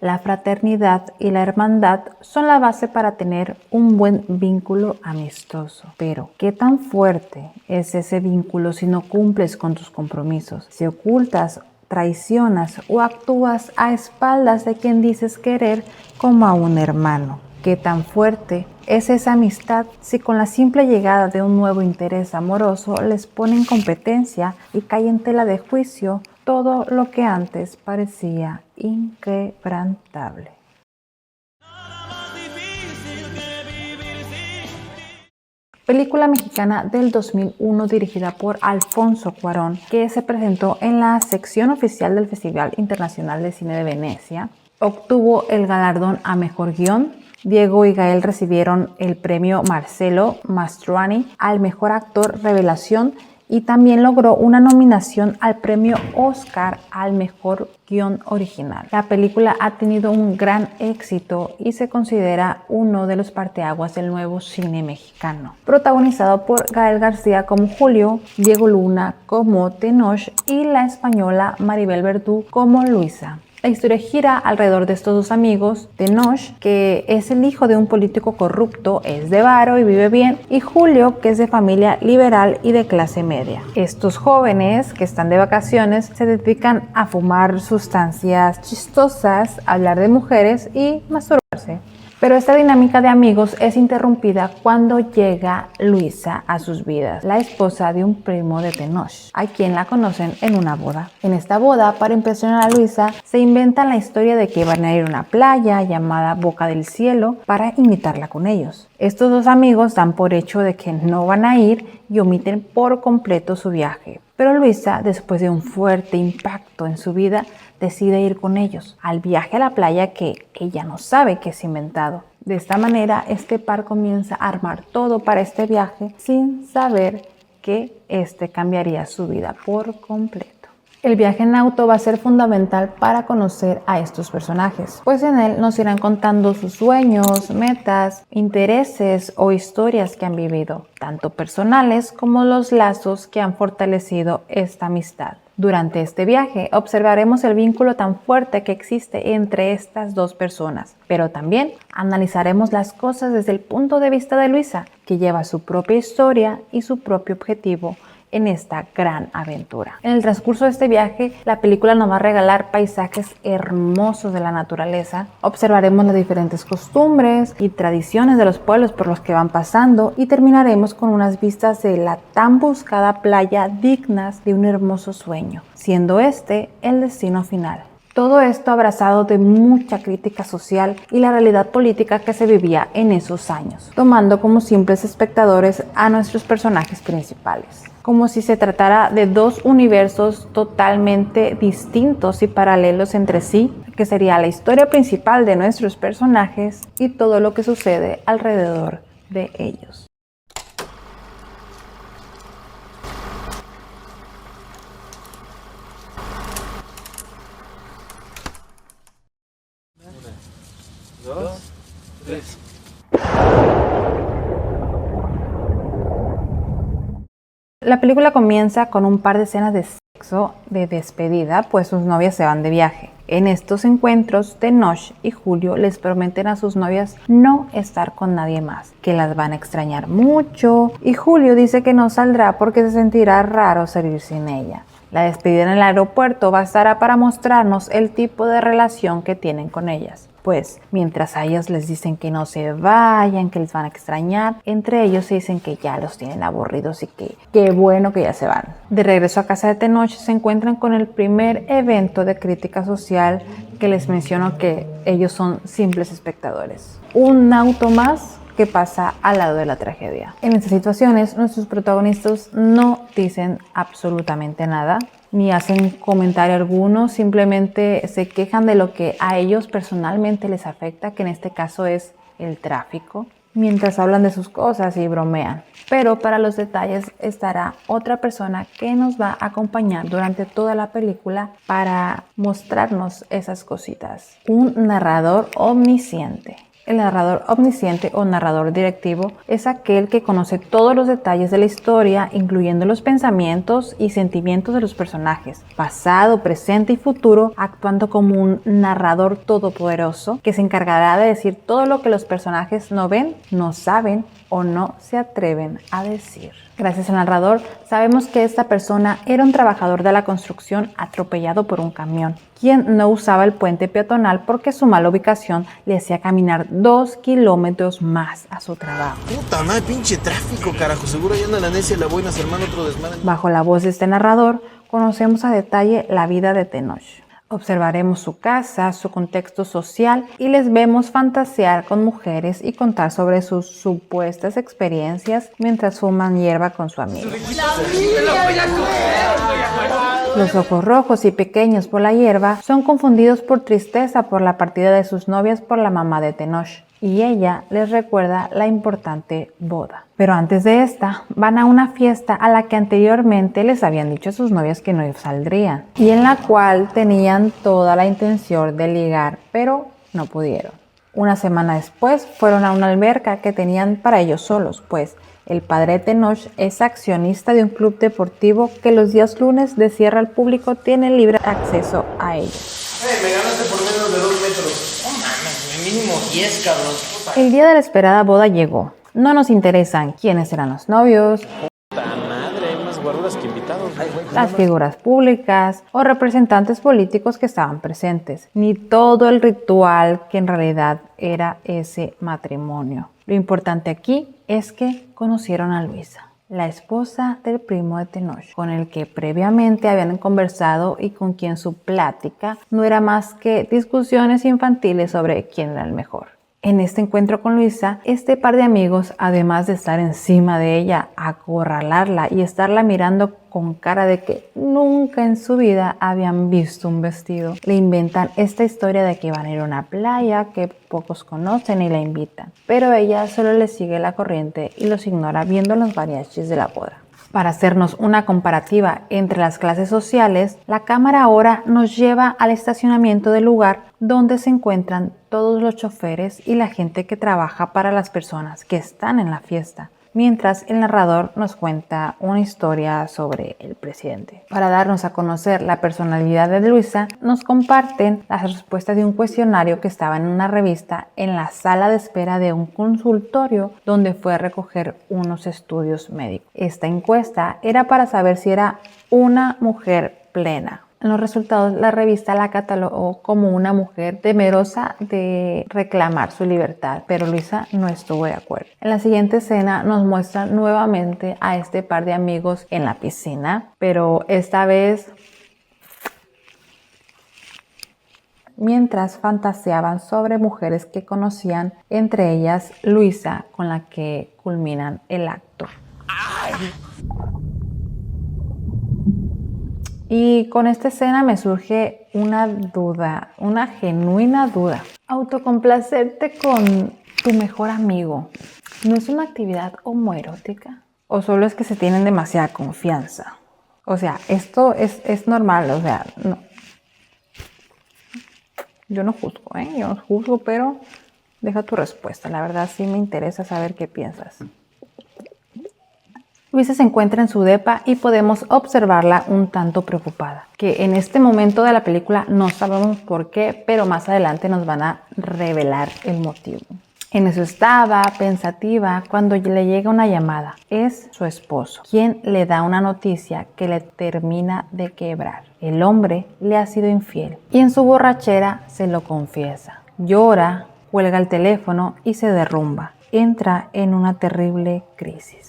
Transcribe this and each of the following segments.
La fraternidad y la hermandad son la base para tener un buen vínculo amistoso. Pero, ¿qué tan fuerte es ese vínculo si no cumples con tus compromisos? Si ocultas, traicionas o actúas a espaldas de quien dices querer como a un hermano. ¿Qué tan fuerte es esa amistad si con la simple llegada de un nuevo interés amoroso les pone en competencia y cae en tela de juicio todo lo que antes parecía inquebrantable? Película mexicana del 2001 dirigida por Alfonso Cuarón, que se presentó en la sección oficial del Festival Internacional de Cine de Venecia. Obtuvo el galardón a Mejor Guión. Diego y Gael recibieron el premio Marcello Mastroianni al Mejor Actor Revelación y también logró una nominación al premio Oscar al Mejor Guión Original. La película ha tenido un gran éxito y se considera uno de los parteaguas del nuevo cine mexicano. Protagonizado por Gael García como Julio, Diego Luna como Tenoch y la española Maribel Verdú como Luisa. La historia gira alrededor de estos dos amigos, Tenoch, que es el hijo de un político corrupto, es de varo y vive bien, y Julio, que es de familia liberal y de clase media. Estos jóvenes, que están de vacaciones, se dedican a fumar sustancias chistosas, a hablar de mujeres y masturbarse. Pero esta dinámica de amigos es interrumpida cuando llega Luisa a sus vidas, la esposa de un primo de Tenoch, a quien la conocen en una boda. En esta boda, para impresionar a Luisa, se inventan la historia de que van a ir a una playa llamada Boca del Cielo para invitarla con ellos. Estos dos amigos dan por hecho de que no van a ir y omiten por completo su viaje. Pero Luisa, después de un fuerte impacto en su vida, decide ir con ellos al viaje a la playa que ella no sabe que es inventado. De esta manera, este par comienza a armar todo para este viaje sin saber que este cambiaría su vida por completo. El viaje en auto va a ser fundamental para conocer a estos personajes, pues en él nos irán contando sus sueños, metas, intereses o historias que han vivido, tanto personales como los lazos que han fortalecido esta amistad. Durante este viaje observaremos el vínculo tan fuerte que existe entre estas dos personas, pero también analizaremos las cosas desde el punto de vista de Luisa, que lleva su propia historia y su propio objetivo en esta gran aventura. En el transcurso de este viaje, la película nos va a regalar paisajes hermosos de la naturaleza. Observaremos las diferentes costumbres y tradiciones de los pueblos por los que van pasando y terminaremos con unas vistas de la tan buscada playa dignas de un hermoso sueño, siendo este el destino final. Todo esto abrazado de mucha crítica social y la realidad política que se vivía en esos años, tomando como simples espectadores a nuestros personajes principales, como si se tratara de dos universos totalmente distintos y paralelos entre sí, que sería la historia principal de nuestros personajes y todo lo que sucede alrededor de ellos. Dos, tres. La película comienza con un par de escenas de sexo de despedida, pues sus novias se van de viaje. En estos encuentros, Tenoch y Julio les prometen a sus novias no estar con nadie más, que las van a extrañar mucho, y Julio dice que no saldrá porque se sentirá raro salir sin ella. La despedida en el aeropuerto bastará para mostrarnos el tipo de relación que tienen con ellas. Pues, mientras a ellos les dicen que no se vayan, que les van a extrañar, entre ellos se dicen que ya los tienen aburridos y que qué bueno que ya se van. De regreso a casa de Tenoch se encuentran con el primer evento de crítica social que les menciono que ellos son simples espectadores. Un auto más que pasa al lado de la tragedia. En estas situaciones, nuestros protagonistas no dicen absolutamente nada, ni hacen comentario alguno, simplemente se quejan de lo que a ellos personalmente les afecta, que en este caso es el tráfico, mientras hablan de sus cosas y bromean. Pero para los detalles estará otra persona que nos va a acompañar durante toda la película para mostrarnos esas cositas. Un narrador omnisciente. El narrador omnisciente o narrador directivo es aquel que conoce todos los detalles de la historia, incluyendo los pensamientos y sentimientos de los personajes, pasado, presente y futuro, actuando como un narrador todopoderoso que se encargará de decir todo lo que los personajes no ven, no saben o no se atreven a decir. Gracias al narrador, sabemos que esta persona era un trabajador de la construcción atropellado por un camión, quien no usaba el puente peatonal porque su mala ubicación le hacía caminar 2 kilómetros más a su trabajo. Puta madre, pinche tráfico, carajo. Seguro ya anda la necia y la buena, se arman otro desmadre. Bajo la voz de este narrador, conocemos a detalle la vida de Tenoch. Observaremos su casa, su contexto social y les vemos fantasear con mujeres y contar sobre sus supuestas experiencias mientras fuman hierba con su amigo. Los ojos rojos y pequeños por la hierba son confundidos por tristeza por la partida de sus novias por la mamá de Tenoch, y ella les recuerda la importante boda. Pero antes de esta, van a una fiesta a la que anteriormente les habían dicho a sus novias que no saldrían, y en la cual tenían toda la intención de ligar, pero no pudieron. Una semana después fueron a una alberca que tenían para ellos solos, pues el padre de Tenoch es accionista de un club deportivo que los días lunes de cierre al público tiene libre acceso a ellos. Me ganaste por menos de 2 metros. No mames, mínimo 10, cabrón. Puta El día de la esperada boda llegó. No nos interesan quiénes eran los novios, madre, hay más guaruras que invitados. las figuras públicas o representantes políticos que estaban presentes, ni todo el ritual que en realidad era ese matrimonio. Lo importante aquí es que conocieron a Luisa, la esposa del primo de Tenoch, con el que previamente habían conversado y con quien su plática no era más que discusiones infantiles sobre quién era el mejor. En este encuentro con Luisa, este par de amigos, además de estar encima de ella, acorralarla y estarla mirando con cara de que nunca en su vida habían visto un vestido, le inventan esta historia de que van a ir a una playa que pocos conocen y la invitan. Pero ella solo les sigue la corriente y los ignora viendo los mariachis de la boda. Para hacernos una comparativa entre las clases sociales, la cámara ahora nos lleva al estacionamiento del lugar donde se encuentran todos los choferes y la gente que trabaja para las personas que están en la fiesta, mientras el narrador nos cuenta una historia sobre el presidente. Para darnos a conocer la personalidad de Luisa, nos comparten las respuestas de un cuestionario que estaba en una revista en la sala de espera de un consultorio donde fue a recoger unos estudios médicos. Esta encuesta era para saber si era una mujer plena. En los resultados, la revista la catalogó como una mujer temerosa de reclamar su libertad, pero Luisa no estuvo de acuerdo. En la siguiente escena nos muestran nuevamente a este par de amigos en la piscina, pero esta vez mientras fantaseaban sobre mujeres que conocían, entre ellas Luisa, con la que culminan el acto. Y con esta escena me surge una duda, una genuina duda. Autocomplacerte con tu mejor amigo, ¿no es una actividad homoerótica? ¿O solo es que se tienen demasiada confianza? O sea, esto es normal, o sea, no. Yo no juzgo, yo no juzgo, pero deja tu respuesta. La verdad sí me interesa saber qué piensas. Luisa se encuentra en su depa y podemos observarla un tanto preocupada, que en este momento de la película no sabemos por qué, pero más adelante nos van a revelar el motivo. En eso estaba, pensativa, cuando le llega una llamada. Es su esposo, quien le da una noticia que le termina de quebrar. El hombre le ha sido infiel y en su borrachera se lo confiesa. Llora, cuelga el teléfono y se derrumba. Entra en una terrible crisis.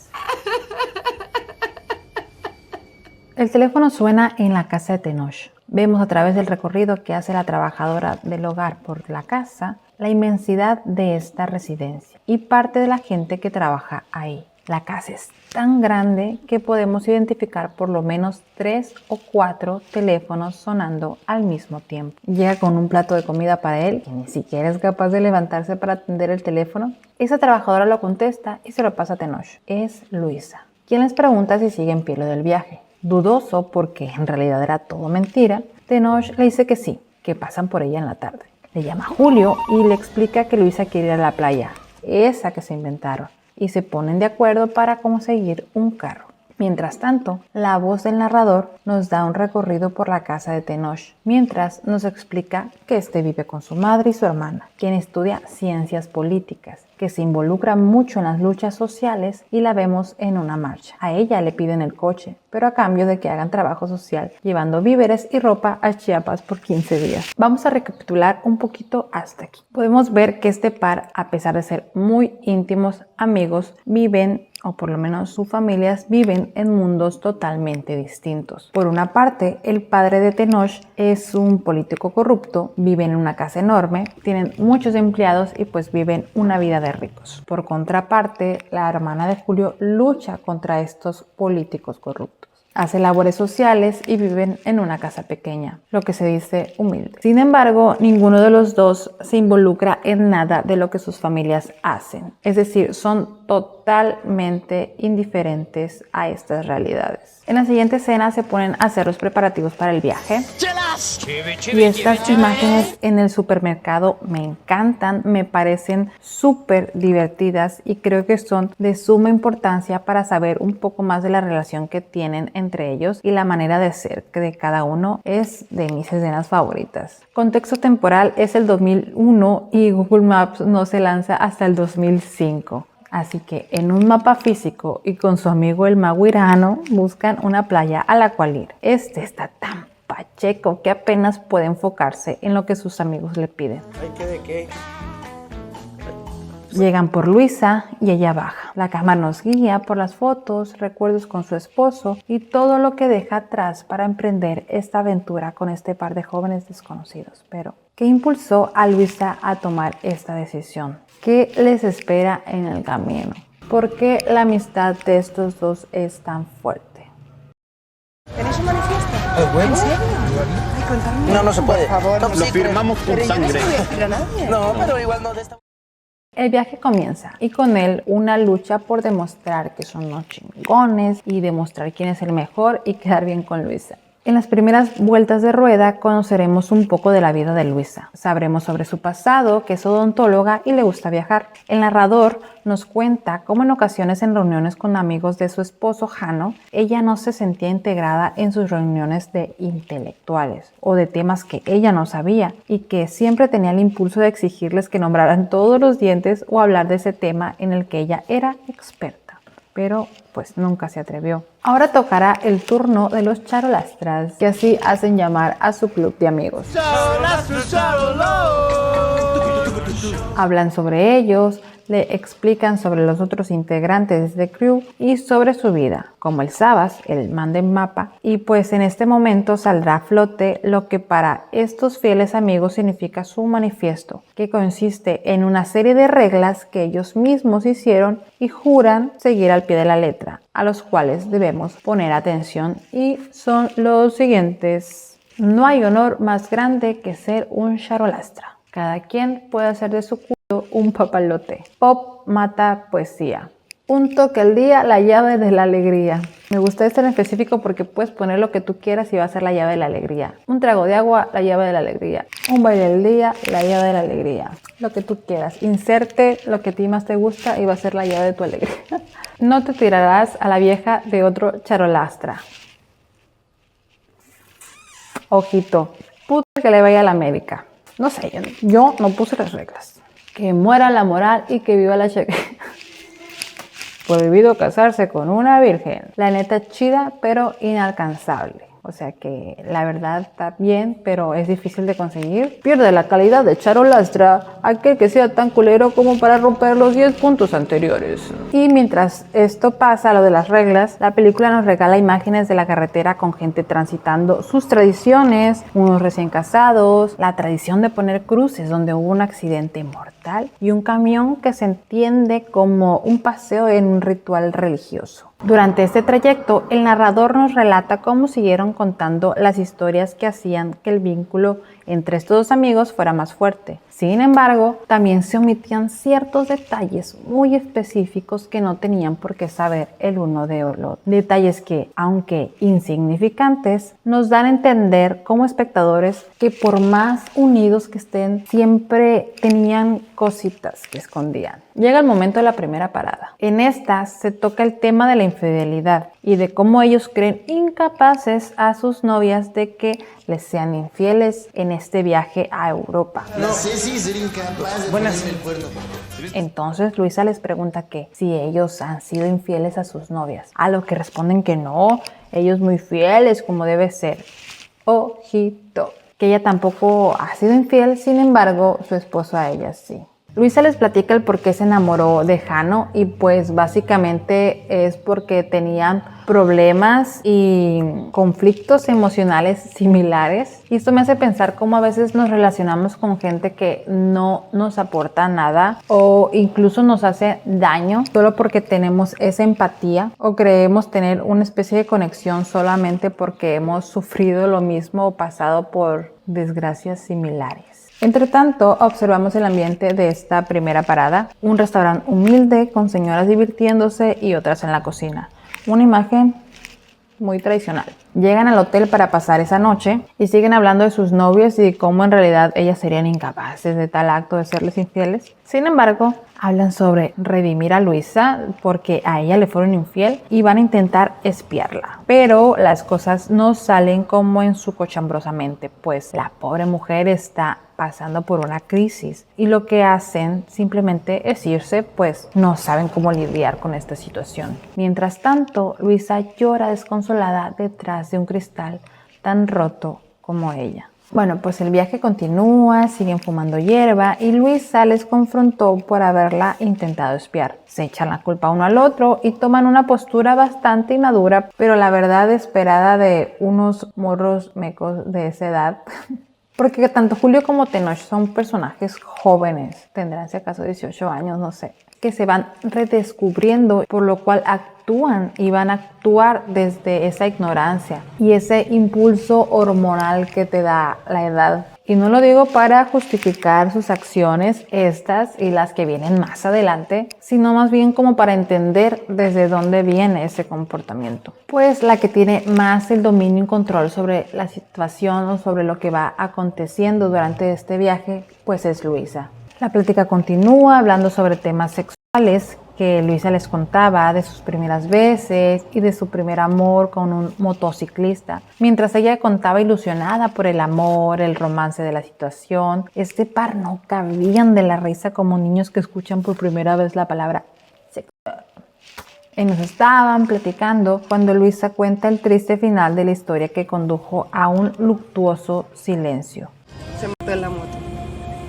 El teléfono suena en la casa de Tenoch. Vemos a través del recorrido que hace la trabajadora del hogar por la casa la inmensidad de esta residencia y parte de la gente que trabaja ahí. La casa es tan grande que podemos identificar por lo menos 3 o 4 teléfonos sonando al mismo tiempo. Llega con un plato de comida para él, que ni siquiera es capaz de levantarse para atender el teléfono. Esa trabajadora lo contesta y se lo pasa a Tenoch. Es Luisa, quien les pregunta si sigue en pie lo del viaje. Dudoso, porque en realidad era todo mentira, Tenoch le dice que sí, que pasan por ella en la tarde. Le llama a Julio y le explica que Luisa quiere ir a la playa, esa que se inventaron, y se ponen de acuerdo para conseguir un carro. Mientras tanto, la voz del narrador nos da un recorrido por la casa de Tenoch, mientras nos explica que este vive con su madre y su hermana, quien estudia ciencias políticas, que se involucra mucho en las luchas sociales y la vemos en una marcha. A ella le piden el coche, pero a cambio de que hagan trabajo social, llevando víveres y ropa a Chiapas por 15 días. Vamos a recapitular un poquito hasta aquí. Podemos ver que este par, a pesar de ser muy íntimos amigos, viven, o por lo menos sus familias viven en mundos totalmente distintos. Por una parte, el padre de Tenoch es un político corrupto, vive en una casa enorme, tienen muchos empleados y pues viven una vida de ricos. Por contraparte, la hermana de Julio lucha contra estos políticos corruptos. Hace labores sociales y viven en una casa pequeña, lo que se dice humilde. Sin embargo, ninguno de los dos se involucra en nada de lo que sus familias hacen. Es decir, son totalmente indiferentes a estas realidades. En la siguiente escena se ponen a hacer los preparativos para el viaje. Y estas imágenes en el supermercado me encantan, me parecen súper divertidas y creo que son de suma importancia para saber un poco más de la relación que tienen entre ellos y la manera de ser de cada uno es de mis escenas favoritas. Contexto temporal es el 2001 y Google Maps no se lanza hasta el 2005. Así que en un mapa físico y con su amigo el mago Irano buscan una playa a la cual ir. Este está tan pacheco que apenas puede enfocarse en lo que sus amigos le piden. ¿De qué? Llegan por Luisa y ella baja. La cámara nos guía por las fotos, recuerdos con su esposo y todo lo que deja atrás para emprender esta aventura con este par de jóvenes desconocidos. Pero, ¿qué impulsó a Luisa a tomar esta decisión? ¿Qué les espera en el camino? ¿Por qué la amistad de estos dos es tan fuerte? ¿Tenéis un manifiesto? ¿En serio? Ay, contadme. No, no se puede. Por favor, Top no Lo secret. firmamos con Pero yo no se sangre. lo voy a decir a nadie. No, pero igual no de esta. El viaje comienza y con él una lucha por demostrar que son unos chingones y demostrar quién es el mejor y quedar bien con Luisa. En las primeras vueltas de rueda conoceremos un poco de la vida de Luisa. Sabremos sobre su pasado, que es odontóloga y le gusta viajar. El narrador nos cuenta cómo en ocasiones en reuniones con amigos de su esposo Jano, ella no se sentía integrada en sus reuniones de intelectuales o de temas que ella no sabía y que siempre tenía el impulso de exigirles que nombraran todos los dientes o hablar de ese tema en el que ella era experta. Pero pues nunca se atrevió. Ahora tocará el turno de los charolastras, que así hacen llamar a su club de amigos. Hablan sobre ellos, le explican sobre los otros integrantes de crew y sobre su vida, como el Sabas, el man del mapa, y pues en este momento saldrá a flote lo que para estos fieles amigos significa su manifiesto, que consiste en una serie de reglas que ellos mismos hicieron y juran seguir al pie de la letra, a los cuales debemos poner atención y son los siguientes. No hay honor más grande que ser un charolastra. Cada quien puede hacer de su culo un papalote. Pop mata poesía. Un toque al día, la llave de la alegría. Me gusta este en específico porque puedes poner lo que tú quieras y va a ser la llave de la alegría. Un trago de agua, la llave de la alegría. Un baile al día, la llave de la alegría. Lo que tú quieras. Inserte lo que a ti más te gusta y va a ser la llave de tu alegría. No te tirarás a la vieja de otro charolastra. Ojito. Puta que le vaya a la América. No sé, yo no puse las reglas. Que muera la moral y que viva la cheque. Prohibido casarse con una virgen. La neta chida, pero inalcanzable. O sea que la verdad está bien, pero es difícil de conseguir. Pierde la calidad de charolastra aquel que sea tan culero como para romper los 10 puntos anteriores. Y mientras esto pasa, lo de las reglas, la película nos regala imágenes de la carretera con gente transitando sus tradiciones, unos recién casados, la tradición de poner cruces donde hubo un accidente mortal y un camión que se entiende como un paseo en un ritual religioso. Durante este trayecto, el narrador nos relata cómo siguieron contando las historias que hacían que el vínculo entre estos dos amigos fuera más fuerte. Sin embargo, embargo, también se omitían ciertos detalles muy específicos que no tenían por qué saber el uno de otro. Detalles que, aunque insignificantes, nos dan a entender como espectadores que por más unidos que estén, siempre tenían cositas que escondían. Llega el momento de la primera parada. En esta se toca el tema de la infidelidad y de cómo ellos creen incapaces a sus novias de que les sean infieles en este viaje a Europa. Entonces Luisa les pregunta que si ellos han sido infieles a sus novias, a lo que responden que no, ellos muy fieles como debe ser. Ojito, que ella tampoco ha sido infiel, sin embargo su esposo a ella sí. Luisa les platica el por qué se enamoró de Jano y pues básicamente es porque tenían problemas y conflictos emocionales similares. Y esto me hace pensar cómo a veces nos relacionamos con gente que no nos aporta nada o incluso nos hace daño solo porque tenemos esa empatía o creemos tener una especie de conexión solamente porque hemos sufrido lo mismo o pasado por desgracias similares. Entre tanto, observamos el ambiente de esta primera parada, un restaurante humilde con señoras divirtiéndose y otras en la cocina. Una imagen muy tradicional. Llegan al hotel para pasar esa noche y siguen hablando de sus novios y de cómo en realidad ellas serían incapaces de tal acto de serles infieles. Sin embargo, hablan sobre redimir a Luisa porque a ella le fueron infiel y van a intentar espiarla. Pero las cosas no salen como en su cochambrosa mente, pues la pobre mujer está pasando por una crisis y lo que hacen simplemente es irse, pues no saben cómo lidiar con esta situación. Mientras tanto, Luisa llora desconsolada detrás de un cristal tan roto como ella. Bueno, pues el viaje continúa, siguen fumando hierba y Luisa les confrontó por haberla intentado espiar. Se echan la culpa uno al otro y toman una postura bastante inmadura, pero la verdad esperada de unos morros mecos de esa edad. Porque tanto Julio como Tenoch son personajes jóvenes, tendrán si acaso 18 años, no sé, que se van redescubriendo, por lo cual actúan y van a actuar desde esa ignorancia y ese impulso hormonal que te da la edad. Y no lo digo para justificar sus acciones, estas y las que vienen más adelante, sino más bien como para entender desde dónde viene ese comportamiento. Pues la que tiene más el dominio y control sobre la situación o sobre lo que va aconteciendo durante este viaje, pues es Luisa. La plática continúa hablando sobre temas sexuales que Luisa les contaba de sus primeras veces y de su primer amor con un motociclista. Mientras ella contaba ilusionada por el amor, el romance de la situación, este par no cabían de la risa como niños que escuchan por primera vez la palabra sexo. Y nos estaban platicando cuando Luisa cuenta el triste final de la historia que condujo a un luctuoso silencio. Se mató en la moto.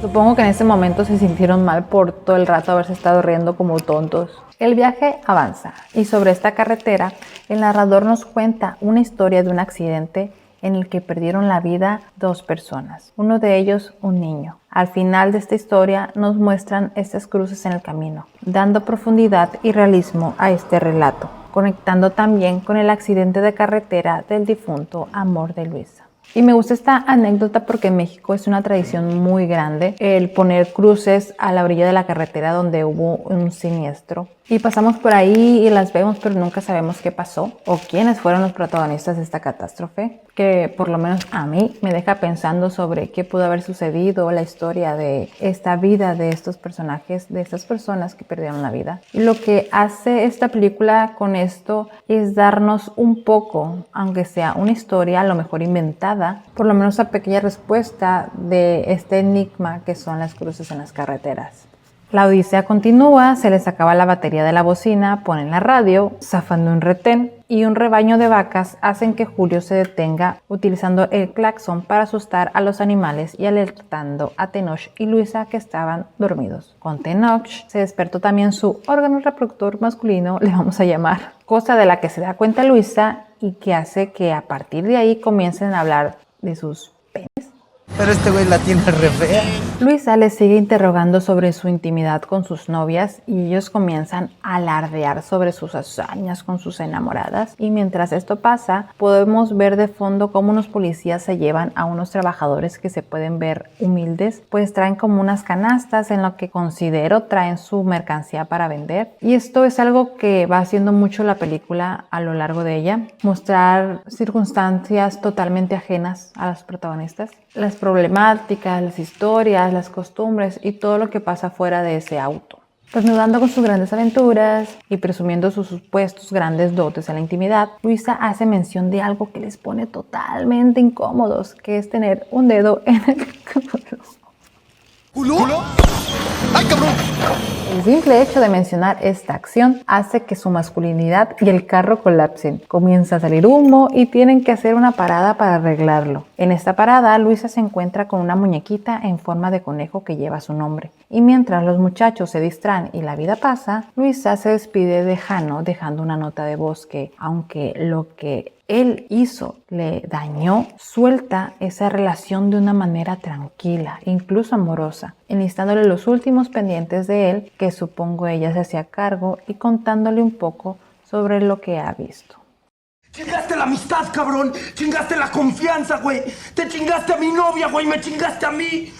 Supongo que en ese momento se sintieron mal por todo el rato haberse estado riendo como tontos. El viaje avanza y sobre esta carretera el narrador nos cuenta una historia de un accidente en el que perdieron la vida 2 personas, uno de ellos un niño. Al final de esta historia nos muestran estas cruces en el camino, dando profundidad y realismo a este relato, conectando también con el accidente de carretera del difunto amor de Luisa. Y me gusta esta anécdota porque en México es una tradición muy grande el poner cruces a la orilla de la carretera donde hubo un siniestro. Y pasamos por ahí y las vemos, pero nunca sabemos qué pasó o quiénes fueron los protagonistas de esta catástrofe, que por lo menos a mí me deja pensando sobre qué pudo haber sucedido, la historia de esta vida de estos personajes, de estas personas que perdieron la vida. Y lo que hace esta película con esto es darnos un poco, aunque sea una historia a lo mejor inventada, por lo menos una pequeña respuesta de este enigma que son las cruces en las carreteras. La odisea continúa, se les acaba la batería de la bocina, ponen la radio, zafan de un retén y un rebaño de vacas hacen que Julio se detenga utilizando el claxon para asustar a los animales y alertando a Tenoch y Luisa que estaban dormidos. Con Tenoch se despertó también su órgano reproductor masculino, le vamos a llamar, cosa de la que se da cuenta Luisa y que hace que a partir de ahí comiencen a hablar de sus penes. Pero este güey la tiene re fea. Luisa le sigue interrogando sobre su intimidad con sus novias y ellos comienzan a alardear sobre sus hazañas con sus enamoradas. Y mientras esto pasa, podemos ver de fondo cómo unos policías se llevan a unos trabajadores que se pueden ver humildes, pues traen como unas canastas en lo que considero traen su mercancía para vender. Y esto es algo que va haciendo mucho la película a lo largo de ella, mostrar circunstancias totalmente ajenas a los protagonistas, las problemáticas, las historias, las costumbres y todo lo que pasa fuera de ese auto. Desnudando con sus grandes aventuras y presumiendo sus supuestos grandes dotes en la intimidad, Luisa hace mención de algo que les pone totalmente incómodos, que es tener un dedo en el culo. ¿Culo? ¡Ay, cabrón! El simple hecho de mencionar esta acción hace que su masculinidad y el carro colapsen. Comienza a salir humo y tienen que hacer una parada para arreglarlo. En esta parada, Luisa se encuentra con una muñequita en forma de conejo que lleva su nombre. Y mientras los muchachos se distraen y la vida pasa, Luisa se despide de Jano dejando una nota de voz que, aunque lo que él hizo le dañó, suelta esa relación de una manera tranquila, incluso amorosa, enlistándole los últimos pendientes de él, que supongo ella se hacía cargo, y contándole un poco sobre lo que ha visto. Chingaste la amistad, cabrón. Chingaste la confianza, güey. Te chingaste a mi novia, güey. Me chingaste a mí.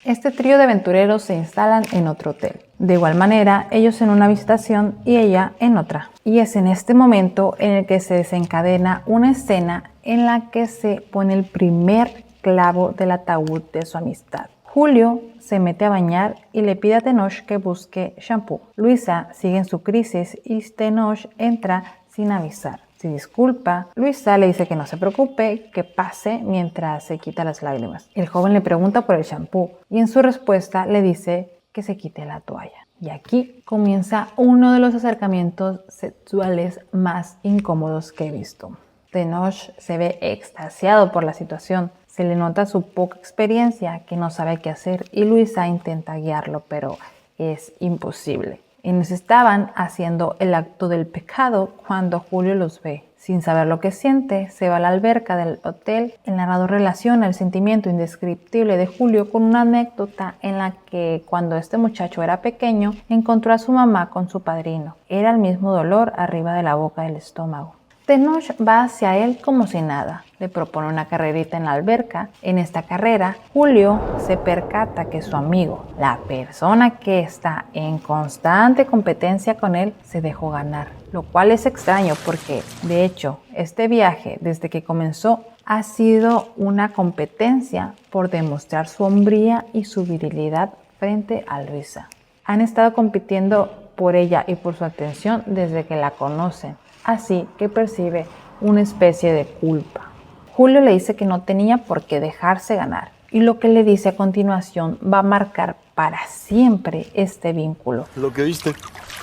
Este trío de aventureros se instalan en otro hotel. De igual manera, ellos en una habitación y ella en otra. Y es en este momento en el que se desencadena una escena en la que se pone el primer clavo del ataúd de su amistad. Julio se mete a bañar y le pide a Tenoch que busque shampoo. Luisa sigue en su crisis y Tenoch entra sin avisar. Se disculpa, Luisa le dice que no se preocupe, que pase mientras se quita las lágrimas. El joven le pregunta por el shampoo y en su respuesta le dice que se quite la toalla. Y aquí comienza uno de los acercamientos sexuales más incómodos que he visto. Tenoch se ve extasiado por la situación, se le nota su poca experiencia, que no sabe qué hacer y Luisa intenta guiarlo, pero es imposible. Y nos estaban haciendo el acto del pecado cuando Julio los ve. Sin saber lo que siente, se va a la alberca del hotel. El narrador relaciona el sentimiento indescriptible de Julio con una anécdota en la que cuando este muchacho era pequeño, encontró a su mamá con su padrino. Era el mismo dolor arriba de la boca del estómago. Tenoch va hacia él como si nada. Le propone una carrerita en la alberca. En esta carrera, Julio se percata que su amigo, la persona que está en constante competencia con él, se dejó ganar. Lo cual es extraño porque, de hecho, este viaje, desde que comenzó, ha sido una competencia por demostrar su hombría y su virilidad frente a Luisa. Han estado compitiendo por ella y por su atención desde que la conocen. Así que percibe una especie de culpa. Julio le dice que no tenía por qué dejarse ganar y lo que le dice a continuación va a marcar para siempre este vínculo. Lo que viste,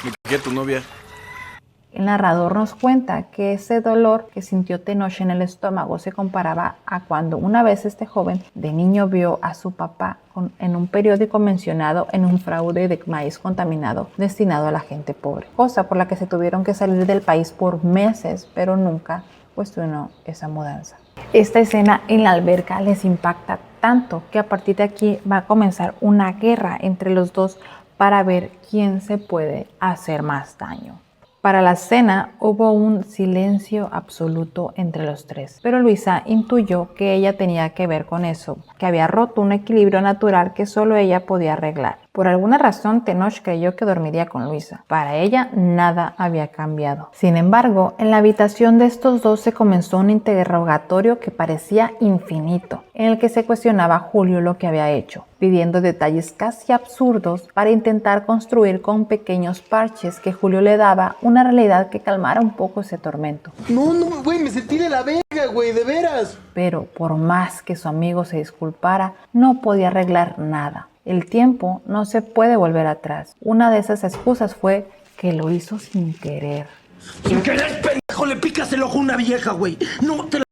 me quedé tu novia. El narrador nos cuenta que ese dolor que sintió Tenoch en el estómago se comparaba a cuando una vez este joven de niño vio a su papá en un periódico mencionado en un fraude de maíz contaminado destinado a la gente pobre, cosa por la que se tuvieron que salir del país por meses, pero nunca cuestionó esa mudanza. Esta escena en la alberca les impacta tanto que a partir de aquí va a comenzar una guerra entre los dos para ver quién se puede hacer más daño. Para la cena hubo un silencio absoluto entre los tres, pero Luisa intuyó que ella tenía que ver con eso, que había roto un equilibrio natural que solo ella podía arreglar. Por alguna razón, Tenoch creyó que dormiría con Luisa. Para ella, nada había cambiado. Sin embargo, en la habitación de estos dos se comenzó un interrogatorio que parecía infinito, en el que se cuestionaba a Julio lo que había hecho, pidiendo detalles casi absurdos para intentar construir con pequeños parches que Julio le daba una realidad que calmara un poco ese tormento. No, güey, me sentí de la verga, güey, de veras. Pero por más que su amigo se disculpara, no podía arreglar nada. El tiempo no se puede volver atrás. Una de esas excusas fue que lo hizo sin querer. Sin querer, pendejo, le picas el ojo a una vieja, güey. No te la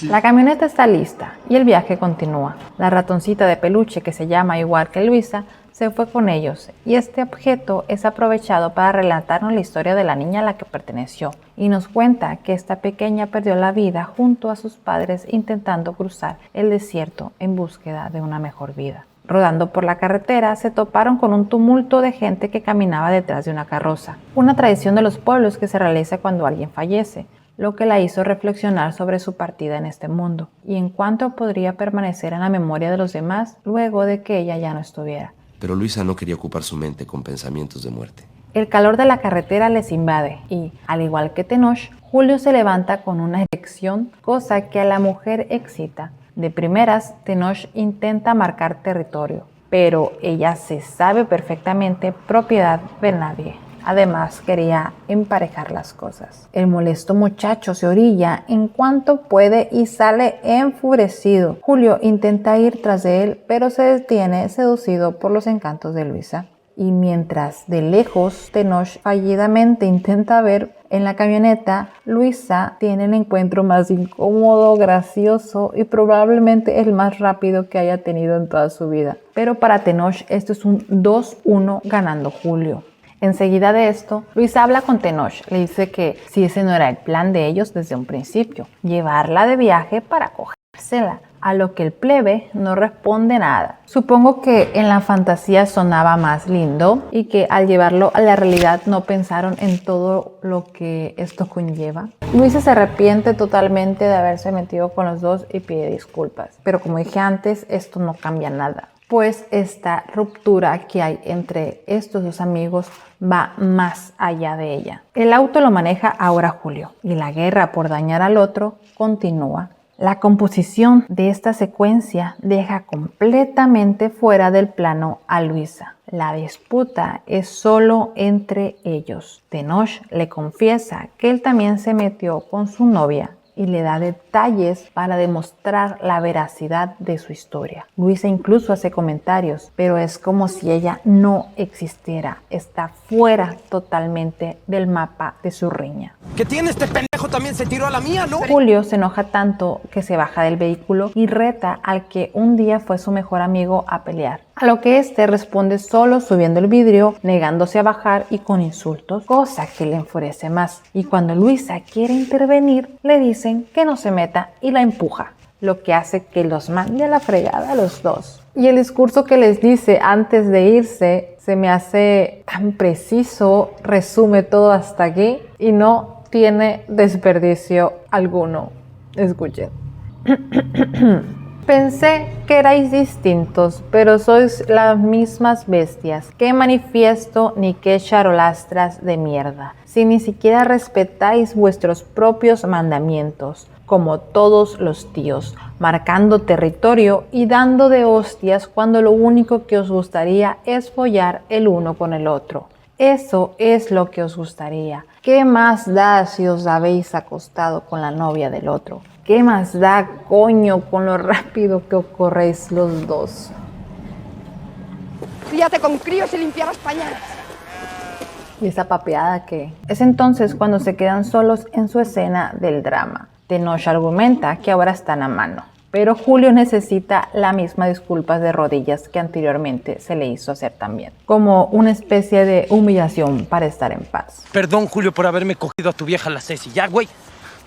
La camioneta está lista y el viaje continúa. La ratoncita de peluche, que se llama igual que Luisa, se fue con ellos, y este objeto es aprovechado para relatarnos la historia de la niña a la que perteneció, y nos cuenta que esta pequeña perdió la vida junto a sus padres intentando cruzar el desierto en búsqueda de una mejor vida. Rodando por la carretera, se toparon con un tumulto de gente que caminaba detrás de una carroza, una tradición de los pueblos que se realiza cuando alguien fallece, lo que la hizo reflexionar sobre su partida en este mundo, y en cuánto podría permanecer en la memoria de los demás luego de que ella ya no estuviera. Pero Luisa no quería ocupar su mente con pensamientos de muerte. El calor de la carretera les invade y, al igual que Tenoch, Julio se levanta con una erección, cosa que a la mujer excita. De primeras, Tenoch intenta marcar territorio, pero ella se sabe perfectamente propiedad de nadie. Además, quería emparejar las cosas. El molesto muchacho se orilla en cuanto puede y sale enfurecido. Julio intenta ir tras de él, pero se detiene seducido por los encantos de Luisa. Y mientras de lejos Tenoch fallidamente intenta ver en la camioneta, Luisa tiene el encuentro más incómodo, gracioso y probablemente el más rápido que haya tenido en toda su vida. Pero para Tenoch esto es un 2-1 ganando Julio. Enseguida de esto, Luisa habla con Tenoch, le dice que si ese no era el plan de ellos desde un principio, llevarla de viaje para cogérsela, a lo que el plebe no responde nada. Supongo que en la fantasía sonaba más lindo y que al llevarlo a la realidad no pensaron en todo lo que esto conlleva. Luisa se arrepiente totalmente de haberse metido con los dos y pide disculpas, pero como dije antes, esto no cambia nada, pues esta ruptura que hay entre estos dos amigos va más allá de ella. El auto lo maneja ahora Julio y la guerra por dañar al otro continúa. La composición de esta secuencia deja completamente fuera del plano a Luisa. La disputa es solo entre ellos. Tenoch le confiesa que él también se metió con su novia y le da detalles para demostrar la veracidad de su historia. Luisa incluso hace comentarios, pero es como si ella no existiera, está fuera totalmente del mapa de su riña. ¿Qué tiene este pendejo? También se tiró a la mía, ¿no? Julio se enoja tanto que se baja del vehículo y reta al que un día fue su mejor amigo a pelear. A lo que este responde solo subiendo el vidrio, negándose a bajar y con insultos, cosa que le enfurece más. Y cuando Luisa quiere intervenir, le dicen que no se meta y la empuja, lo que hace que los mande a la fregada a los dos. Y el discurso que les dice antes de irse se me hace tan preciso, resume todo hasta aquí y no tiene desperdicio alguno. Escuchen. Pensé que erais distintos, pero sois las mismas bestias. Qué manifiesto ni qué charolastras de mierda. Si ni siquiera respetáis vuestros propios mandamientos, como todos los tíos, marcando territorio y dando de hostias cuando lo único que os gustaría es follar el uno con el otro. Eso es lo que os gustaría. ¿Qué más da si os habéis acostado con la novia del otro? ¿Qué más da, coño, con lo rápido que os corréis los dos? Críate con críos y limpiarás pañales. Y esa papeada que... Es entonces cuando se quedan solos en su escena del drama. Tenoch argumenta que ahora están a mano, pero Julio necesita la misma disculpas de rodillas que anteriormente se le hizo hacer también, como una especie de humillación para estar en paz. Perdón, Julio, por haberme cogido a tu vieja la Ceci. Ya, güey.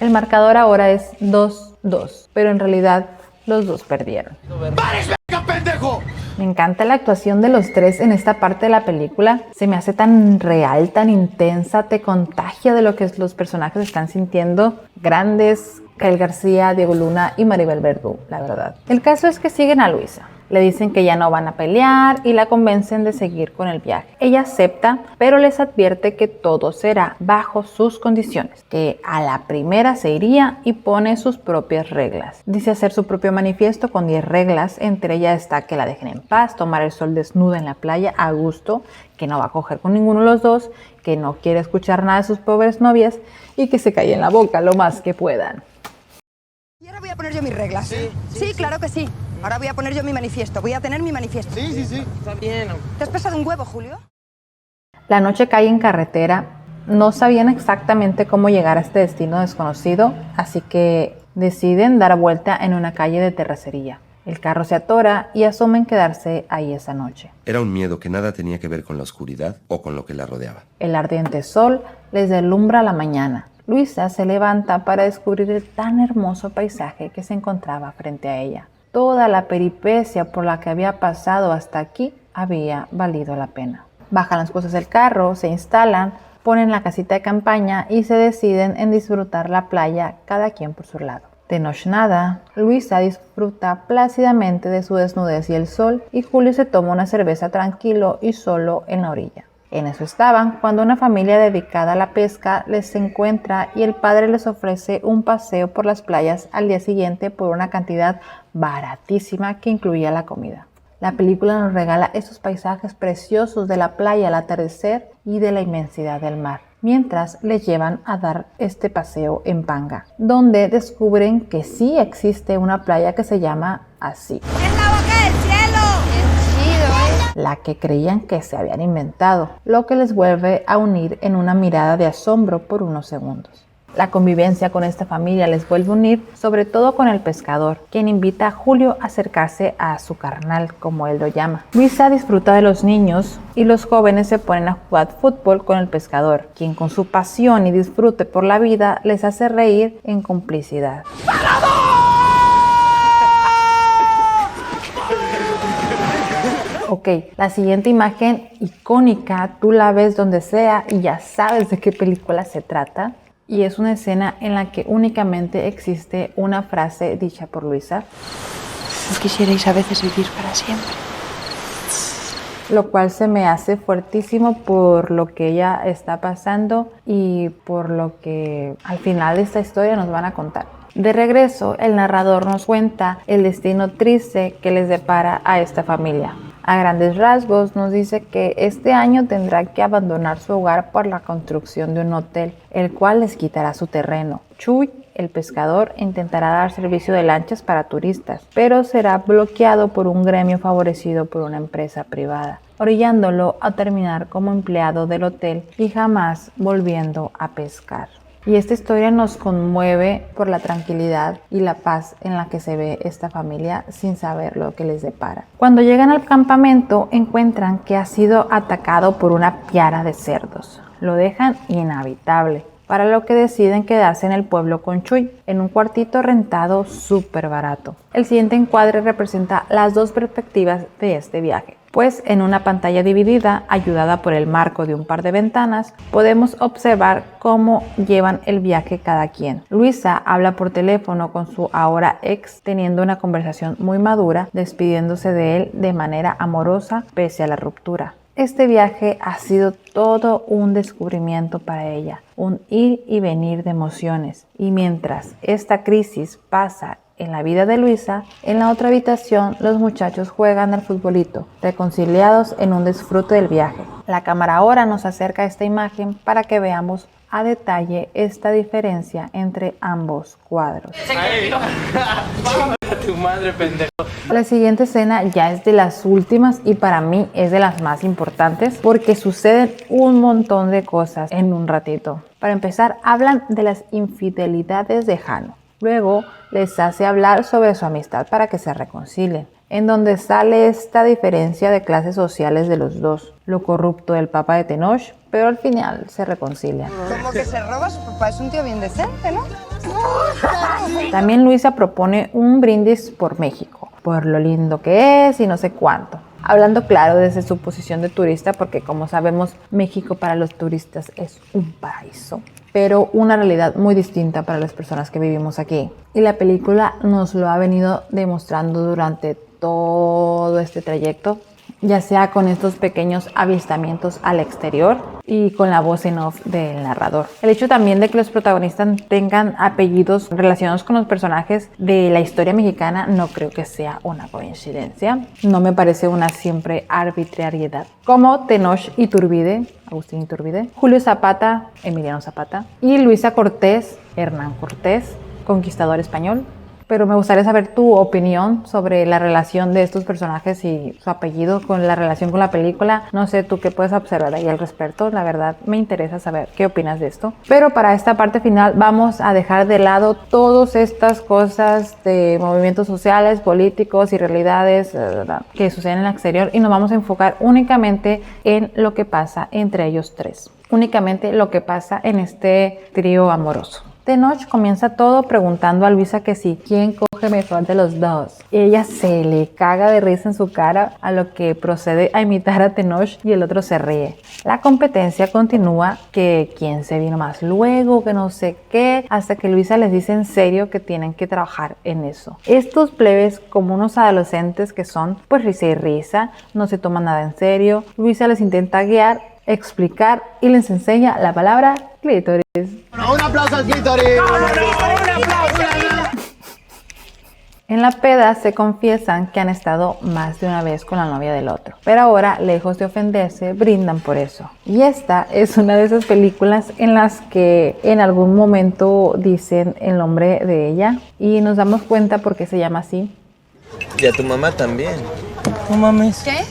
El marcador ahora es 2-2, pero en realidad los dos perdieron. ¡Pares, verga, pendejo! Me encanta la actuación de los tres en esta parte de la película. Se me hace tan real, tan intensa, te contagia de lo que los personajes están sintiendo. Grandes, Gael García, Diego Luna y Maribel Verdú, la verdad. El caso es que siguen a Luisa. Le dicen que ya no van a pelear y la convencen de seguir con el viaje. Ella acepta, pero les advierte que todo será bajo sus condiciones, que a la primera se iría y pone sus propias reglas. Dice hacer su propio manifiesto con 10 reglas, entre ellas está que la dejen en paz, tomar el sol desnuda en la playa a gusto, que no va a coger con ninguno de los dos, que no quiere escuchar nada de sus pobres novias y que se callen la boca lo más que puedan. Y ahora voy a poner yo mis reglas. Sí, claro que sí. Ahora voy a poner yo mi manifiesto. Voy a tener mi manifiesto. Sí. Está bien. ¿Te has pasado un huevo, Julio? La noche cae en carretera. No sabían exactamente cómo llegar a este destino desconocido, así que Deciden dar vuelta en una calle de terracería. El carro se atora y asumen quedarse ahí esa noche. Era un miedo que nada tenía que ver con la oscuridad o con lo que la rodeaba. El ardiente sol les deslumbra la mañana. Luisa se levanta para descubrir el tan hermoso paisaje que se encontraba frente a ella. Toda la peripecia por la que había pasado hasta aquí había valido la pena. Bajan las cosas del carro, se instalan, ponen la casita de campaña y se deciden en disfrutar la playa, cada quien por su lado. Tenoch nada, Luisa disfruta plácidamente de su desnudez y el sol, y Julio se toma una cerveza tranquilo y solo en la orilla. En eso estaban cuando una familia dedicada a la pesca les encuentra y el padre les ofrece un paseo por las playas al día siguiente por una cantidad baratísima que incluía la comida. La película nos regala esos paisajes preciosos de la playa al atardecer y de la inmensidad del mar, mientras les llevan a dar este paseo en Panga, donde descubren que sí existe una playa que se llama así. ¡Es la boca del cielo! ¡Qué chido, La que creían que se habían inventado, lo que les vuelve a unir en una mirada de asombro por unos segundos. La convivencia con esta familia les vuelve a unir, sobre todo con el pescador, quien invita a Julio a acercarse a su carnal, como él lo llama. Luisa disfruta de los niños y los jóvenes se ponen a jugar fútbol con el pescador, quien con su pasión y disfrute por la vida les hace reír en complicidad. Ok, la siguiente imagen icónica, tú la ves donde sea y ya sabes de qué película se trata. Y es una escena en la que únicamente existe una frase dicha por Luisa. No quisierais a veces vivir para siempre. Lo cual se me hace fuertísimo por lo que ella está pasando y por lo que al final de esta historia nos van a contar. De regreso, el narrador nos cuenta el destino triste que les depara a esta familia. A grandes rasgos nos dice que este año tendrá que abandonar su hogar por la construcción de un hotel, el cual les quitará su terreno. Chuy, el pescador, intentará dar servicio de lanchas para turistas, pero será bloqueado por un gremio favorecido por una empresa privada, orillándolo a terminar como empleado del hotel y jamás volviendo a pescar. Y esta historia nos conmueve por la tranquilidad y la paz en la que se ve esta familia sin saber lo que les depara. Cuando llegan al campamento encuentran que ha sido atacado por una piara de cerdos. Lo dejan inhabitable, para lo que deciden quedarse en el pueblo con Chuy, en un cuartito rentado súper barato. El siguiente encuadre representa las dos perspectivas de este viaje. Pues en una pantalla dividida, ayudada por el marco de un par de ventanas, podemos observar cómo llevan el viaje cada quien. Luisa habla por teléfono con su ahora ex, teniendo una conversación muy madura, despidiéndose de él de manera amorosa pese a la ruptura. Este viaje ha sido todo un descubrimiento para ella, un ir y venir de emociones. Y mientras esta crisis pasa en la vida de Luisa, en la otra habitación los muchachos juegan al futbolito, reconciliados en un disfrute del viaje. La cámara ahora nos acerca a esta imagen para que veamos a detalle esta diferencia entre ambos cuadros. Tu madre, pendejo. La siguiente escena ya es de las últimas y para mí es de las más importantes porque suceden un montón de cosas en un ratito. Para empezar, hablan de las infidelidades de Jano. Luego les hace hablar sobre su amistad para que se reconcilien, en donde sale esta diferencia de clases sociales de los dos, lo corrupto del papá de Tenoch, pero al final se reconcilian. Como que se roba, su papá es un tío bien decente, ¿no? También Luisa propone un brindis por México, por lo lindo que es y no sé cuánto. Hablando claro desde su posición de turista, porque como sabemos, México para los turistas es un paraíso, pero una realidad muy distinta para las personas que vivimos aquí. Y la película nos lo ha venido demostrando durante todo este trayecto, ya sea con estos pequeños avistamientos al exterior y con la voz en off del narrador. El hecho también de que los protagonistas tengan apellidos relacionados con los personajes de la historia mexicana no creo que sea una coincidencia. No me parece una siempre arbitrariedad. Como Tenoch Iturbide, Agustín Iturbide, Julio Zapata, Emiliano Zapata y Luisa Cortés, Hernán Cortés, conquistador español, pero me gustaría saber tu opinión sobre la relación de estos personajes y su apellido con la relación con la película. No sé tú qué puedes observar ahí al respecto, la verdad me interesa saber qué opinas de esto. Pero para esta parte final vamos a dejar de lado todas estas cosas de movimientos sociales, políticos y realidades que suceden en el exterior y nos vamos a enfocar únicamente en lo que pasa entre ellos tres. Únicamente lo que pasa en este trío amoroso. Tenoch comienza todo preguntando a Luisa que sí, quién coge mejor de los dos. Y ella se le caga de risa en su cara, a lo que procede a imitar a Tenoch y el otro se ríe. La competencia continúa, que quién se vino más luego, que no sé qué, hasta que Luisa les dice en serio que tienen que trabajar en eso. Estos plebes, como unos adolescentes que son, pues risa y risa, no se toman nada en serio. Luisa les intenta guiar, explicar y les enseña la palabra clítoris. Un aplauso al clítoris. En la peda se confiesan que han estado más de una vez con la novia del otro, pero ahora, lejos de ofenderse, brindan por eso. Y esta es una de esas películas en las que en algún momento dicen el nombre de ella y nos damos cuenta por qué se llama así. Y a tu mamá también. No mames. ¿Qué?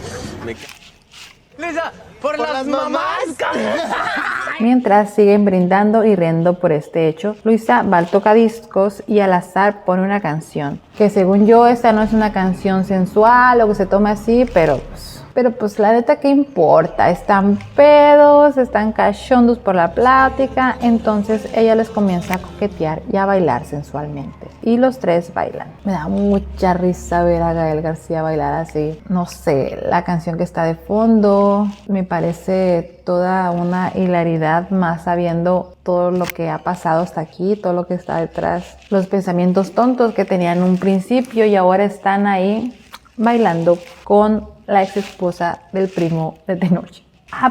Lisa, por las mamás. Mientras siguen brindando y riendo por este hecho, Luisa va al tocadiscos y al azar pone una canción. Que según yo esta no es una canción sensual o que se tome así, pero pues la neta, ¿qué importa? Están pedos, están cachondos por la plática, entonces ella les comienza a coquetear y a bailar sensualmente. Y los tres bailan. Me da mucha risa ver a Gael García bailar así. No sé, la canción que está de fondo me parece toda una hilaridad, más sabiendo todo lo que ha pasado hasta aquí, todo lo que está detrás. Los pensamientos tontos que tenían en un principio y ahora están ahí bailando con la ex esposa del primo de Tenoch.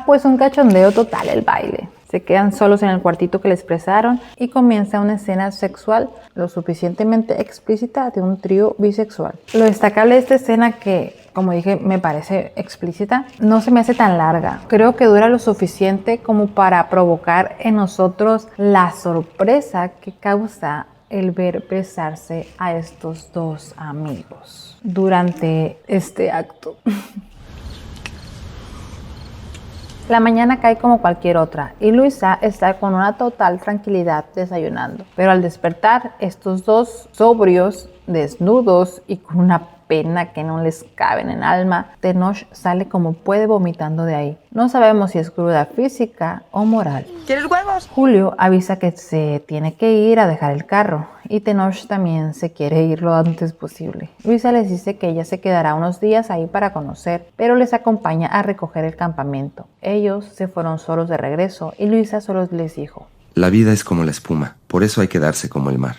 Pues un cachondeo total el baile. Se quedan solos en el cuartito que les prestaron y comienza una escena sexual lo suficientemente explícita de un trío bisexual. Lo destacable de esta escena, que como dije me parece explícita, no se me hace tan larga. Creo que dura lo suficiente como para provocar en nosotros la sorpresa que causa el ver besarse a estos dos amigos durante este acto. La mañana cae como cualquier otra y Luisa está con una total tranquilidad desayunando. Pero al despertar, estos dos sobrios, desnudos y con una pena que no les cabe en el alma, Tenoch sale como puede vomitando de ahí. No sabemos si es cruda física o moral. ¿Quieres huevos? Julio avisa que se tiene que ir a dejar el carro y Tenoch también se quiere ir lo antes posible. Luisa les dice que ella se quedará unos días ahí para conocer, pero les acompaña a recoger el campamento. Ellos se fueron solos de regreso y Luisa solo les dijo: La vida es como la espuma, por eso hay que darse como el mar.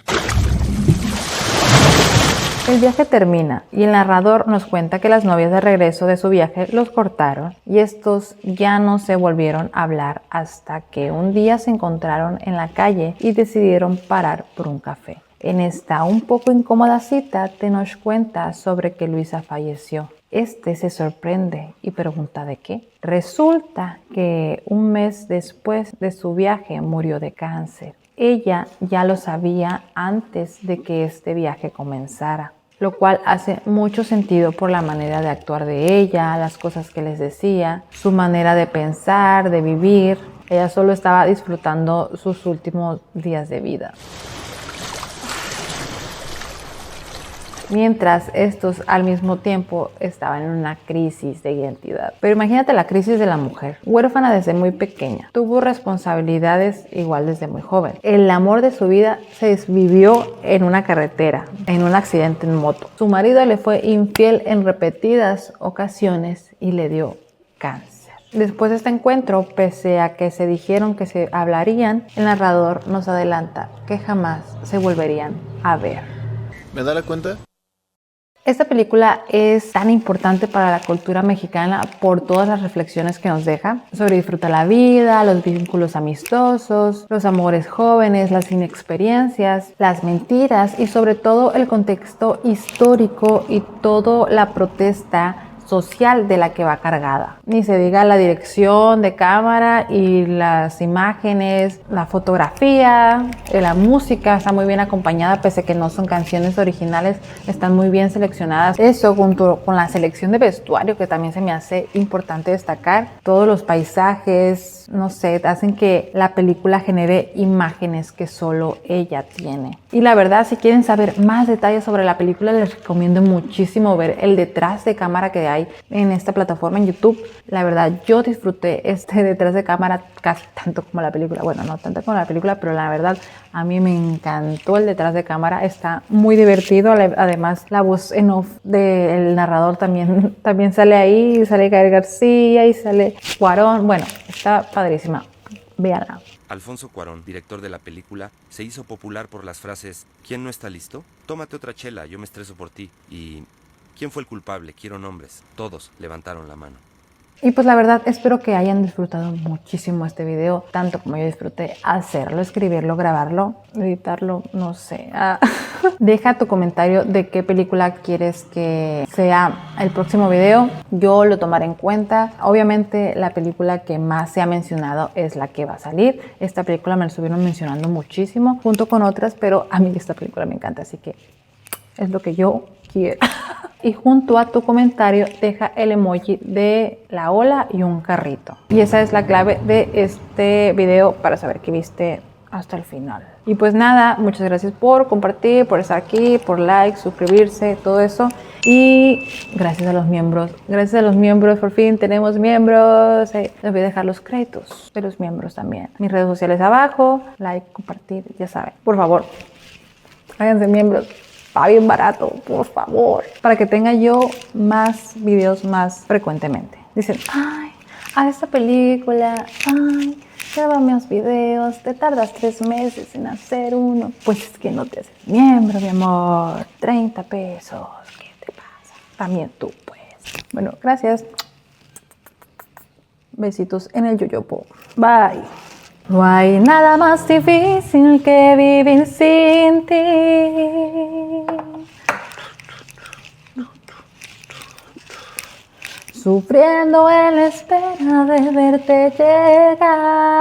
El viaje termina y el narrador nos cuenta que las novias de regreso de su viaje los cortaron y estos ya no se volvieron a hablar hasta que un día se encontraron en la calle y decidieron parar por un café. En esta un poco incómoda cita, Tenoch cuenta sobre que Luisa falleció. Este se sorprende y pregunta de qué. Resulta que un mes después de su viaje murió de cáncer. Ella ya lo sabía antes de que este viaje comenzara, lo cual hace mucho sentido por la manera de actuar de ella, las cosas que les decía, su manera de pensar, de vivir. Ella solo estaba disfrutando sus últimos días de vida. Mientras estos al mismo tiempo estaban en una crisis de identidad. Pero imagínate la crisis de la mujer, huérfana desde muy pequeña, tuvo responsabilidades igual desde muy joven. El amor de su vida se desvivió en una carretera, en un accidente en moto. Su marido le fue infiel en repetidas ocasiones y le dio cáncer. Después de este encuentro, pese a que se dijeron que se hablarían, el narrador nos adelanta que jamás se volverían a ver. ¿Me da la cuenta? Esta película es tan importante para la cultura mexicana por todas las reflexiones que nos deja sobre disfrutar la vida, los vínculos amistosos, los amores jóvenes, las inexperiencias, las mentiras y sobre todo el contexto histórico y toda la protesta social de la que va cargada. Ni se diga la dirección de cámara y las imágenes, la fotografía, la música está muy bien acompañada, pese a que no son canciones originales, están muy bien seleccionadas. Eso junto con la selección de vestuario, que también se me hace importante destacar. Todos los paisajes, no sé, hacen que la película genere imágenes que solo ella tiene. Y la verdad, si quieren saber más detalles sobre la película, les recomiendo muchísimo ver el detrás de cámara que hay en esta plataforma en YouTube. La verdad, yo disfruté este detrás de cámara casi tanto como la película. Bueno, no tanto como la película, pero la verdad, a mí me encantó el detrás de cámara. Está muy divertido. Además, la voz en off del narrador también sale ahí. Sale Gael García y sale Cuarón. Bueno, está padrísima. Véanla. Alfonso Cuarón, director de la película, se hizo popular por las frases ¿quién no está listo? Tómate otra chela, yo me estreso por ti. Y ¿quién fue el culpable? Quiero nombres. Todos levantaron la mano. Y pues la verdad, espero que hayan disfrutado muchísimo este video, tanto como yo disfruté hacerlo, escribirlo, grabarlo, editarlo, no sé. Deja tu comentario de qué película quieres que sea el próximo video. Yo lo tomaré en cuenta. Obviamente la película que más se ha mencionado es la que va a salir. Esta película me la estuvieron mencionando muchísimo, junto con otras, pero a mí esta película me encanta, así que es lo que yo quiero. Y junto a tu comentario deja el emoji de la ola y un carrito. Y esa es la clave de este video para saber que viste hasta el final. Y pues nada, muchas gracias por compartir, por estar aquí, por like, suscribirse, todo eso. Y gracias a los miembros, por fin tenemos miembros. Les voy a dejar los créditos de los miembros también. Mis redes sociales abajo, like, compartir, ya saben. Por favor, háganse miembros. Está bien barato, por favor, para que tenga yo más videos más frecuentemente. Dicen, ay, a esta película, ay, graba más videos, te tardas 3 meses en hacer uno. Pues es que no te haces miembro, mi amor. 30 pesos, ¿qué te pasa? También tú, pues. Bueno, gracias. Besitos en el yoyopo. Bye. No hay nada más difícil que vivir sin ti. Sufriendo en la espera de verte llegar.